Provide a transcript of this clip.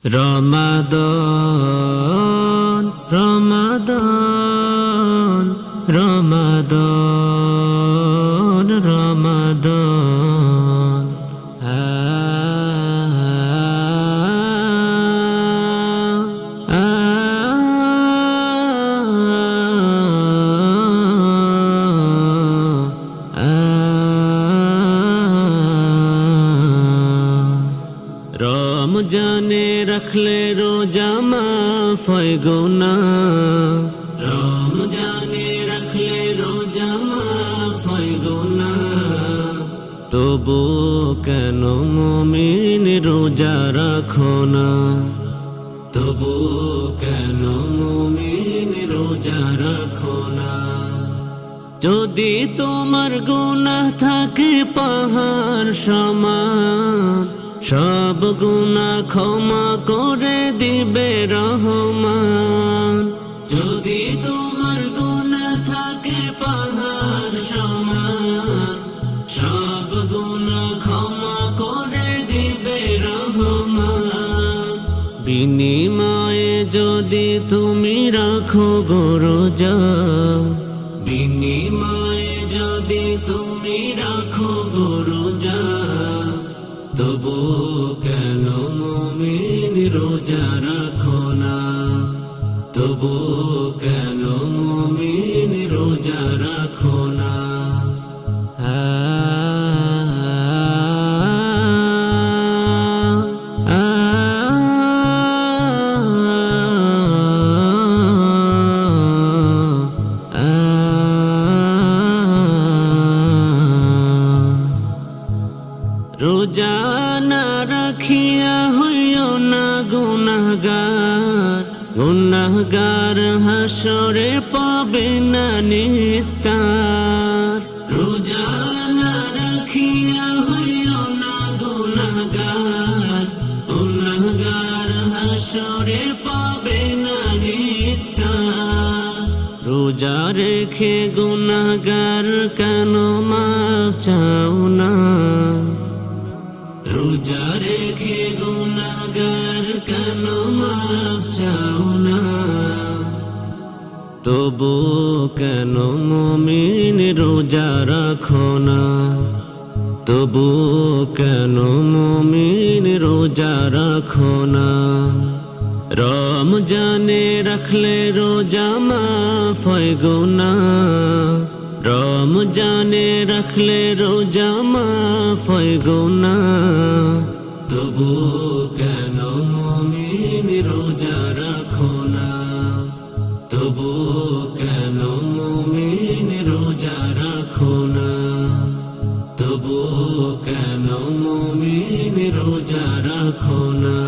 রমাদান রমাদান রমাদান রমাদান রমজানে রাখলে রোজা মাফ হয় গুনাহ, রমজানে রাখলে রোজা মাফ হয় গুনাহ। তবু কেন মুমিন রোজা রাখো না, তবু কেন মুমিন রোজা রাখো না। যদি তোমার গুনাহ থাকে পাহাড় সমান, সব গুনাহ ক্ষমা করে দিবে রহমান। যদি তোমার গুনাহ থাকে পাহাড় সমান, সব গুনাহ ক্ষমা করে দিবে রহমান। বিনিময়ে যদি তুমি রাখো গো রোজা, বিনিময়ে যদি তুমি রাখো গো রোজা, তবু কেন মুমিন রোজা রাখো না, তবু কেন মুমিন রোজা রাখো না। রোজা না রাখিয়া হইও না গুনাহগার, গুনাহগার হাসরে পাবে না নিস্তার। রোজা না রাখিয়া হইও না গুনাহগার, গুনাহগার হাসরে পাবে না নিস্তার। রোজা রেখে গুনাহগার কেন মাফ চাও না, রোজা রেখে গুনাহগার কেন মাফ চাও না। তবু কেন মুমিন রোজা রাখো না, তবু কেন মুমিন রোজা রাখো না। রমজানে রাখলে রোজা মাফ হয় গুনাহ, রমজানে রাখলে রোজা মাফ হয় গুনাহ। তবু কেন মুমিন রোজা রাখো না, তবু কেন মুমিন রোজা রাখো না, তবু কেন মুমিন রোজা রাখো না।